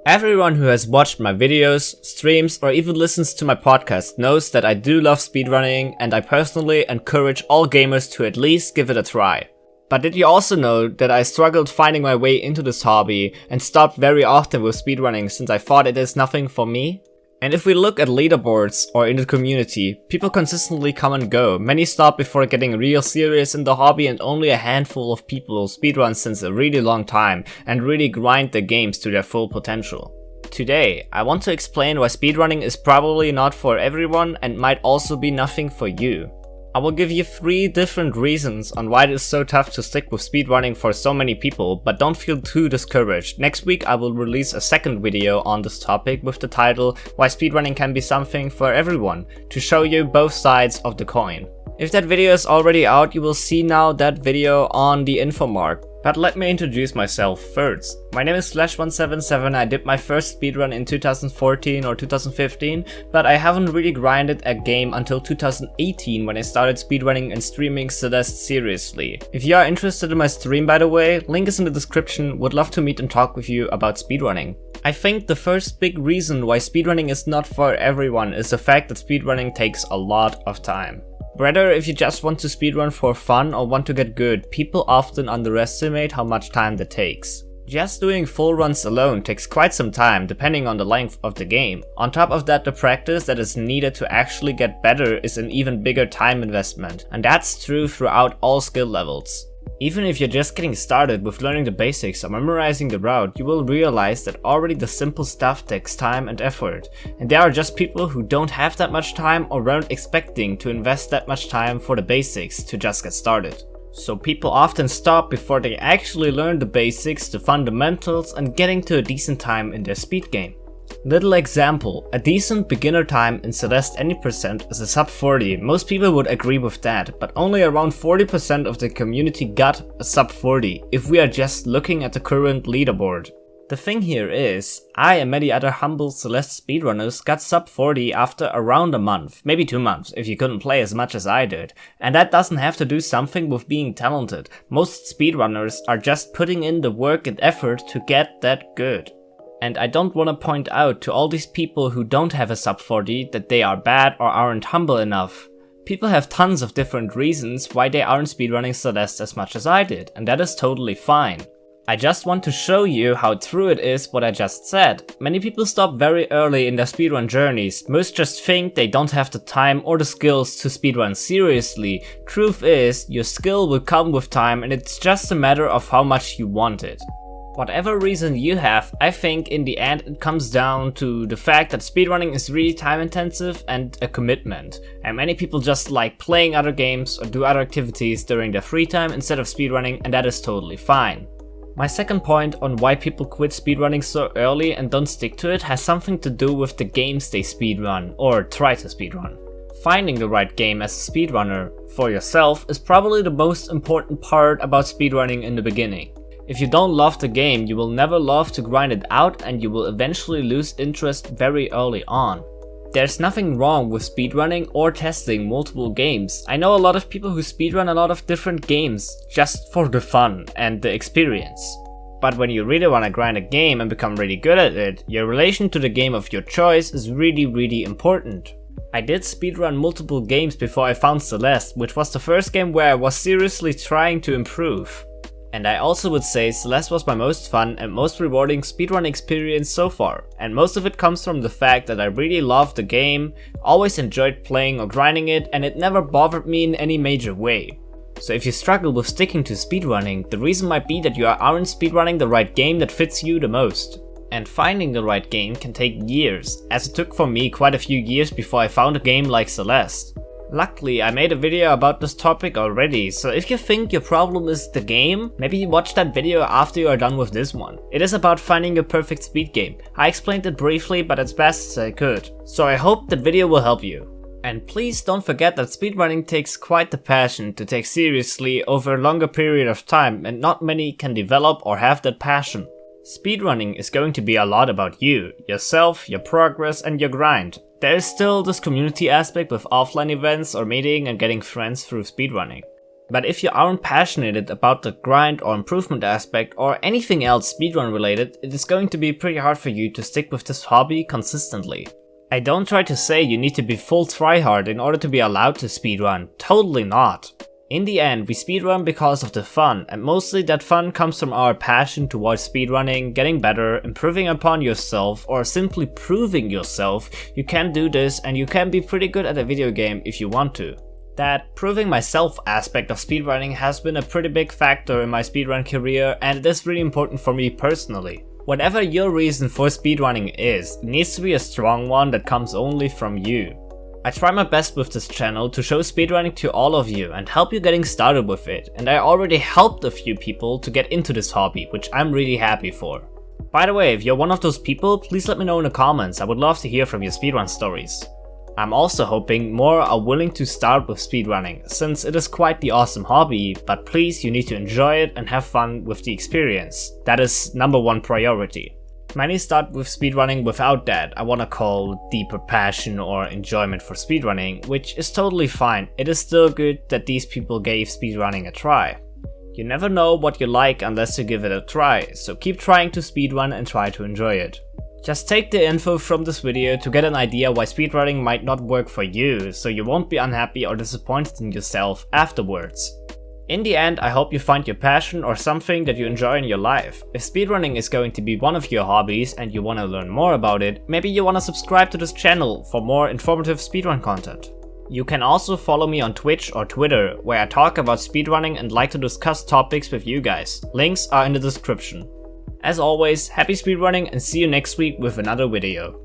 Everyone who has watched my videos, streams, or even listens to my podcast knows that I do love speedrunning, and I personally encourage all gamers to at least give it a try. But did you also know that I struggled finding my way into this hobby and stopped very often with speedrunning since I thought it is nothing for me? And if we look at leaderboards or in the community, people consistently come and go. Many stop before getting real serious in the hobby, and only a handful of people speedrun since a really long time and really grind their games to their full potential. Today, I want to explain why speedrunning is probably not for everyone and might also be nothing for you. I will give you 3 different reasons on why it is so tough to stick with speedrunning for so many people, but don't feel too discouraged. Next week I will release a second video on this topic with the title Why Speedrunning Can Be Something for Everyone, to show you both sides of the coin. If that video is already out, you will see now that video on the info mark. But let me introduce myself first. My name is Slash177, I did my first speedrun in 2014 or 2015, but I haven't really grinded a game until 2018 when I started speedrunning and streaming Celeste seriously. If you are interested in my stream, by the way, link is in the description, would love to meet and talk with you about speedrunning. I think the first big reason why speedrunning is not for everyone is the fact that speedrunning takes a lot of time. Whether if you just want to speedrun for fun or want to get good, people often underestimate how much time that takes. Just doing full runs alone takes quite some time depending on the length of the game. On top of that, the practice that is needed to actually get better is an even bigger time investment, and that's true throughout all skill levels. Even if you're just getting started with learning the basics or memorizing the route, you will realize that already the simple stuff takes time and effort, and there are just people who don't have that much time or weren't expecting to invest that much time for the basics to just get started. So people often stop before they actually learn the basics, the fundamentals, and getting to a decent time in their speed game. Little example, a decent beginner time in Celeste any percent is a sub 40, most people would agree with that, but only around 40% of the community got a sub 40 if we are just looking at the current leaderboard. The thing here is, I and many other humble Celeste speedrunners got sub 40 after around a month, maybe 2 months if you couldn't play as much as I did, and that doesn't have to do something with being talented. Most speedrunners are just putting in the work and effort to get that good. And I don't want to point out to all these people who don't have a sub 40 that they are bad or aren't humble enough. People have tons of different reasons why they aren't speedrunning Celeste as much as I did, and that is totally fine. I just want to show you how true it is what I just said. Many people stop very early in their speedrun journeys. Most just think they don't have the time or the skills to speedrun seriously. Truth is, your skill will come with time, and it's just a matter of how much you want it. Whatever reason you have, I think in the end it comes down to the fact that speedrunning is really time intensive and a commitment, and many people just like playing other games or do other activities during their free time instead of speedrunning, and that is totally fine. My second point on why people quit speedrunning so early and don't stick to it has something to do with the games they speedrun or try to speedrun. Finding the right game as a speedrunner for yourself is probably the most important part about speedrunning in the beginning. If you don't love the game, you will never love to grind it out, and you will eventually lose interest very early on. There's nothing wrong with speedrunning or testing multiple games. I know a lot of people who speedrun a lot of different games just for the fun and the experience. But when you really want to grind a game and become really good at it, your relation to the game of your choice is really important. I did speedrun multiple games before I found Celeste, which was the first game where I was seriously trying to improve. And I also would say Celeste was my most fun and most rewarding speedrun experience so far, and most of it comes from the fact that I really loved the game, always enjoyed playing or grinding it, and it never bothered me in any major way. So if you struggle with sticking to speedrunning, the reason might be that you aren't speedrunning the right game that fits you the most. And finding the right game can take years, as it took for me quite a few years before I found a game like Celeste. Luckily, I made a video about this topic already, so if you think your problem is the game, maybe watch that video after you are done with this one. It is about finding a perfect speed game. I explained it briefly, but as best as I could. So I hope that video will help you. And please don't forget that speedrunning takes quite the passion to take seriously over a longer period of time, and not many can develop or have that passion. Speedrunning is going to be a lot about you, yourself, your progress, and your grind. There is still this community aspect with offline events or meeting and getting friends through speedrunning. But if you aren't passionate about the grind or improvement aspect or anything else speedrun related, it is going to be pretty hard for you to stick with this hobby consistently. I don't try to say you need to be full tryhard in order to be allowed to speedrun, totally not. In the end, we speedrun because of the fun, and mostly that fun comes from our passion towards speedrunning, getting better, improving upon yourself, or simply proving yourself you can do this and you can be pretty good at a video game if you want to. That proving myself aspect of speedrunning has been a pretty big factor in my speedrun career, and it is really important for me personally. Whatever your reason for speedrunning is, it needs to be a strong one that comes only from you. I try my best with this channel to show speedrunning to all of you and help you getting started with it, and I already helped a few people to get into this hobby, which I'm really happy for. By the way, if you're one of those people, please let me know in the comments, I would love to hear from your speedrun stories. I'm also hoping more are willing to start with speedrunning, since it is quite the awesome hobby, but please you need to enjoy it and have fun with the experience. That is #1 priority. Many start with speedrunning without that, I wanna call deeper passion or enjoyment for speedrunning, which is totally fine. It is still good that these people gave speedrunning a try. You never know what you like unless you give it a try, so keep trying to speedrun and try to enjoy it. Just take the info from this video to get an idea why speedrunning might not work for you, so you won't be unhappy or disappointed in yourself afterwards. In the end, I hope you find your passion or something that you enjoy in your life. If speedrunning is going to be one of your hobbies and you want to learn more about it, maybe you want to subscribe to this channel for more informative speedrun content. You can also follow me on Twitch or Twitter, where I talk about speedrunning and like to discuss topics with you guys. Links are in the description. As always, happy speedrunning and see you next week with another video.